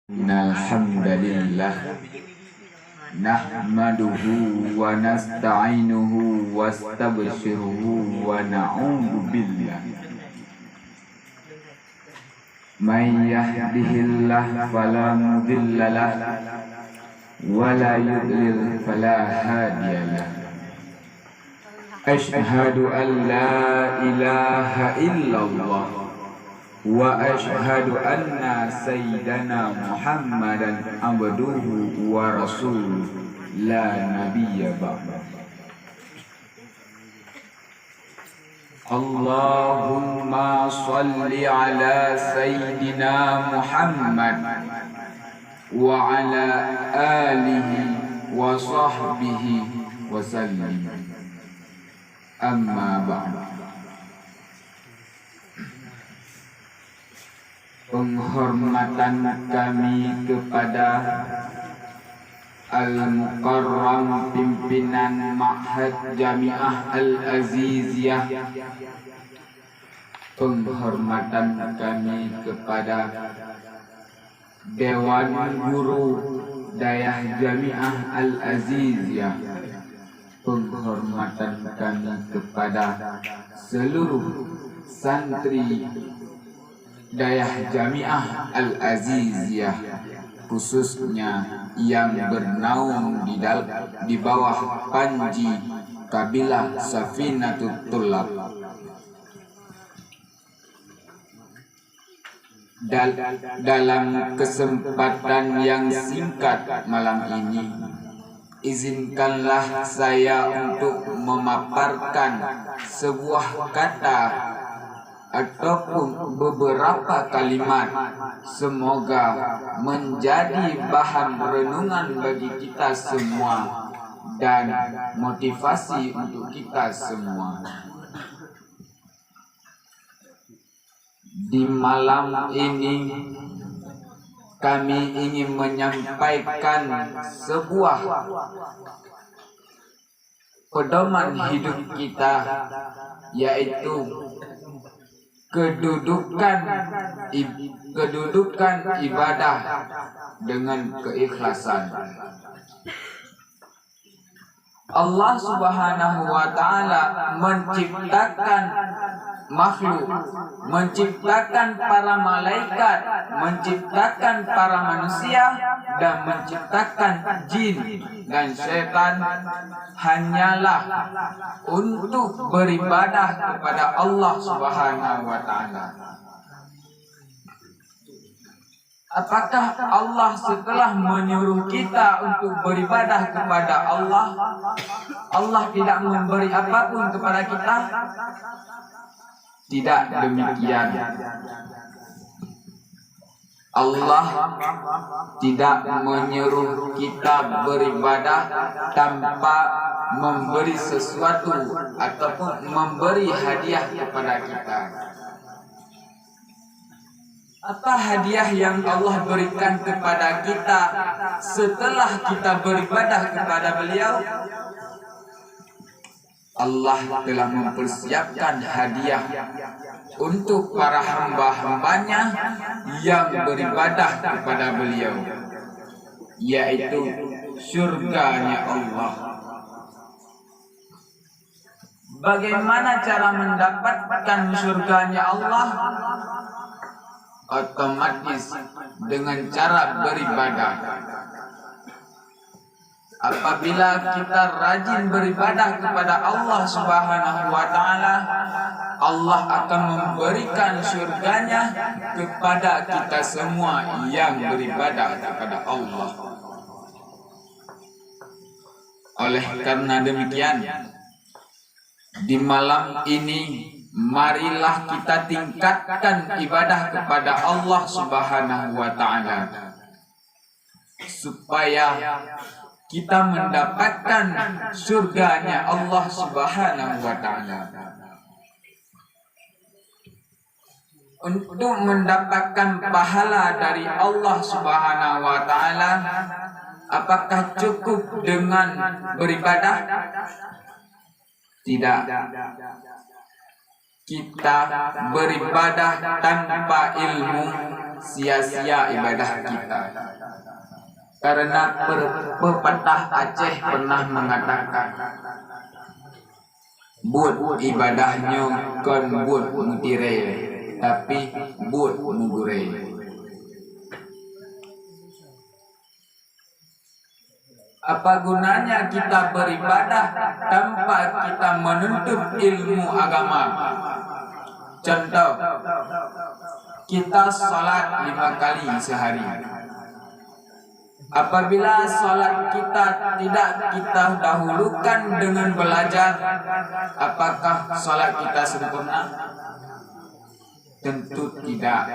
Innal hamdalillah nahmaduhu wa nasta'inuhu wastabshiruhu wa na'udzu billah may yahdihillahu fala mudilla lahu wa la yudlil fala hadiyalah. Asyhadu an la ilaha illallah wa asyhadu anna sayyidana Muhammadan abduhu wa rasuluh la nabiyya ba'da. Allahumma salli ala sayyidina Muhammad wa ala alihi wa sahbihi wa sallim. Amma ba'du. Penghormatan kami kepada Al-Mukarram pimpinan Ma'had Jami'ah Al-Aziziyah, penghormatan kami kepada Dewan Guru Dayah Jami'ah Al-Aziziyah, penghormatan kami kepada seluruh santri Dayah Jami'ah Al-Aziziyah, khususnya yang bernaung di bawah panji kabilah Safinatut Tullab. Dalam kesempatan yang singkat malam ini, izinkanlah saya untuk memaparkan sebuah kata ataupun beberapa kalimat, semoga menjadi bahan renungan bagi kita semua dan motivasi untuk kita semua. Di malam ini kami ingin menyampaikan sebuah pedoman hidup kita, yaitu kedudukan ibadah dengan keikhlasan. Allah Subhanahu wa ta'ala menciptakan makhluk, menciptakan para malaikat, menciptakan para manusia, dan menciptakan jin dan setan hanyalah untuk beribadah kepada Allah Subhanahu wa ta'ala. Apakah Allah setelah menyuruh kita untuk beribadah kepada Allah, Allah tidak memberi apapun kepada kita? Tidak demikian. Allah tidak menyuruh kita beribadah tanpa memberi sesuatu ataupun memberi hadiah kepada kita. Apa hadiah yang Allah berikan kepada kita setelah kita beribadah kepada Beliau? Allah telah mempersiapkan hadiah untuk para hamba-hambanya yang beribadah kepada Beliau, yaitu surganya Allah. Bagaimana cara mendapatkan surganya Allah? Otomatis dengan cara beribadah. Apabila kita rajin beribadah kepada Allah Subhanahu wa ta'ala, Allah akan memberikan surganya kepada kita semua yang beribadah kepada Allah. Oleh karena demikian, di malam ini marilah kita tingkatkan ibadah kepada Allah Subhanahu wa ta'ala, supaya kita mendapatkan surganya Allah Subhanahu wa ta'ala. Untuk mendapatkan pahala dari Allah Subhanahu wa ta'ala, apakah cukup dengan beribadah? Tidak. kita beribadah tanpa ilmu, sia-sia ibadah kita. Karena pepatah Aceh pernah mengatakan, buat ibadahnya kan buat mutire, tapi buat mugure. Apa gunanya kita beribadah tanpa kita menuntut ilmu agama? Contoh, kita salat 5 kali sehari. Apabila salat kita tidak kita dahulukan dengan belajar, apakah salat kita sempurna? Tentu tidak.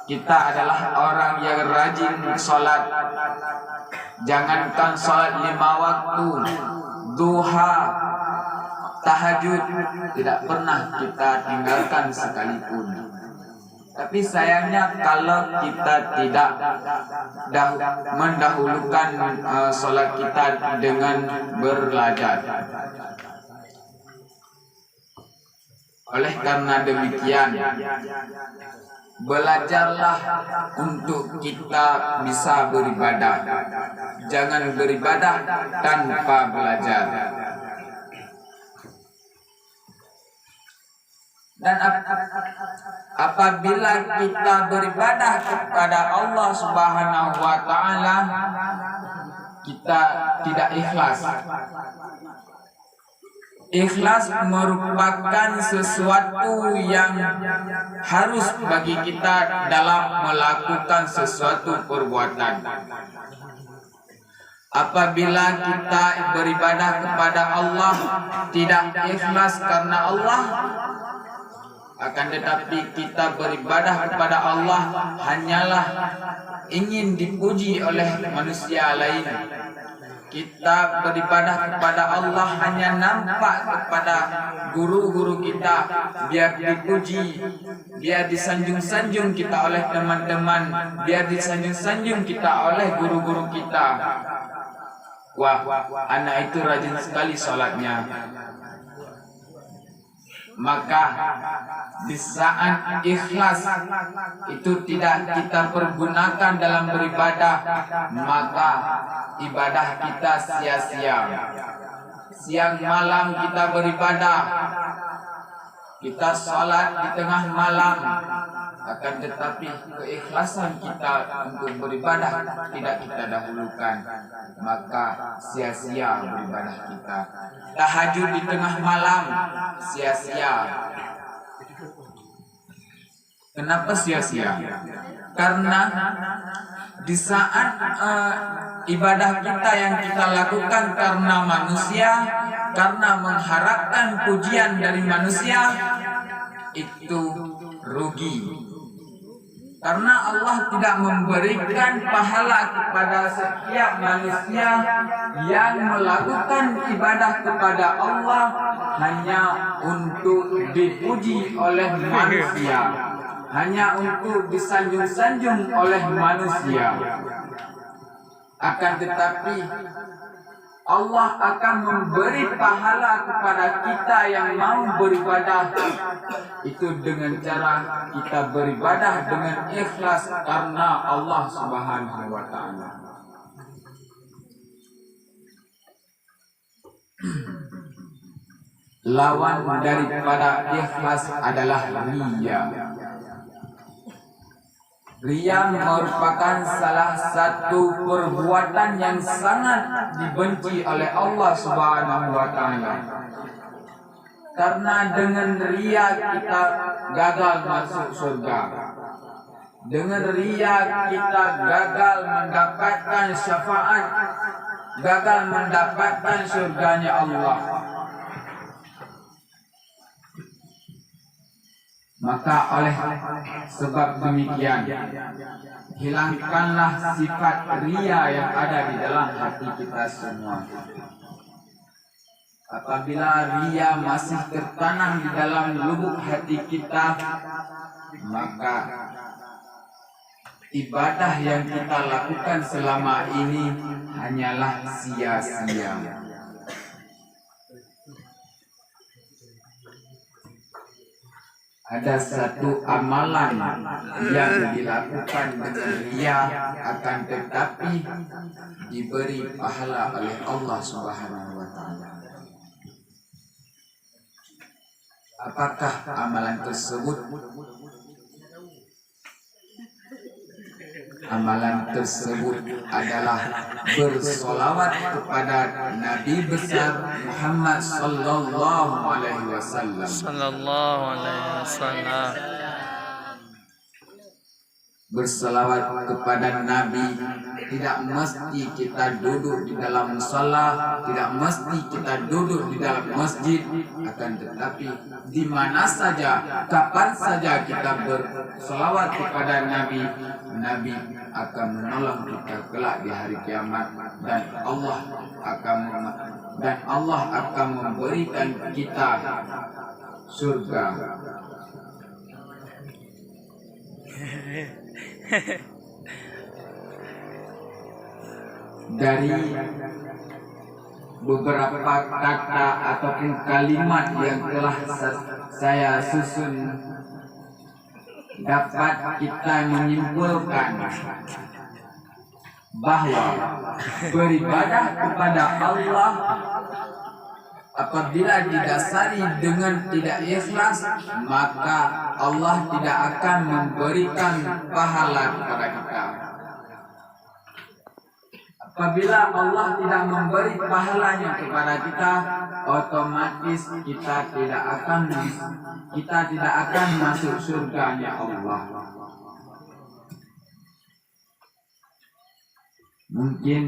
Kita adalah orang yang rajin sholat. Jangankan sholat 5 waktu, duha, tahajud, tidak pernah kita tinggalkan sekalipun. Tapi sayangnya kalau kita tidak mendahulukan sholat kita dengan belajar. Oleh karena demikian, belajarlah untuk kita bisa beribadah. Jangan beribadah tanpa belajar. Dan apabila kita beribadah kepada Allah Subhanahu wa Ta'ala, kita tidak ikhlas. Ikhlas merupakan sesuatu yang harus bagi kita dalam melakukan sesuatu perbuatan. Apabila kita beribadah kepada Allah tidak ikhlas karena Allah, akan tetapi kita beribadah kepada Allah hanyalah ingin dipuji oleh manusia lain. Kita beribadah kepada Allah hanya nampak kepada guru-guru kita, biar dipuji, biar disanjung-sanjung kita oleh teman-teman, biar disanjung-sanjung kita oleh guru-guru kita. Wah, anak itu rajin sekali sholatnya. Maka di saat ikhlas itu tidak kita pergunakan dalam beribadah, maka ibadah kita sia-sia. Siang malam kita beribadah, kita sholat di tengah malam, akan tetapi keikhlasan kita untuk beribadah tidak kita dahulukan, maka sia-sia beribadah kita. Tahajud di tengah malam, sia-sia. Kenapa sia-sia? Karena di saat ibadah kita yang kita lakukan karena manusia, karena mengharapkan pujian dari manusia, itu rugi. Karena Allah tidak memberikan pahala kepada setiap manusia yang melakukan ibadah kepada Allah hanya untuk dipuji oleh manusia, hanya untuk disanjung-sanjung oleh manusia. Akan tetapi Allah akan memberi pahala kepada kita yang mau beribadah itu dengan cara kita beribadah dengan ikhlas karena Allah Subhanahu wa Ta'ala. Lawan daripada ikhlas adalah riya. Riya merupakan salah satu perbuatan yang sangat dibenci oleh Allah Subhanahu wa Ta'ala. Karena dengan riya kita gagal masuk surga. Dengan riya kita gagal mendapatkan syafaat, gagal mendapatkan surganya Allah. Maka oleh sebab demikian, hilangkanlah sifat riya yang ada di dalam hati kita semua. Apabila riya masih tertanam di dalam lubuk hati kita, maka ibadah yang kita lakukan selama ini hanyalah sia-sia. ada satu amalan yang dilakukan dengan ria, akan tetapi diberi pahala oleh Allah Subhanahu wa taala. Apakah amalan tersebut? Amalan tersebut adalah bersolawat kepada Nabi besar Muhammad sallallahu alaihi wasallam. Berselawat kepada Nabi tidak mesti kita duduk di dalam musola, tidak mesti kita duduk di dalam masjid, akan tetapi di mana saja, kapan saja kita berselawat kepada Nabi, Nabi akan menolong kita kelak di hari kiamat, dan Allah akan memberikan kita surga. Dari beberapa kata ataupun kalimat yang telah saya susun, dapat kita menyimpulkan bahwa beribadah kepada Allah apabila didasari dengan tidak ikhlas, maka Allah tidak akan memberikan pahala kepada kita. Apabila Allah tidak memberi pahalanya kepada kita, otomatis kita tidak akan masuk surganya Allah. Mungkin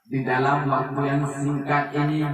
di dalam waktu yang singkat ini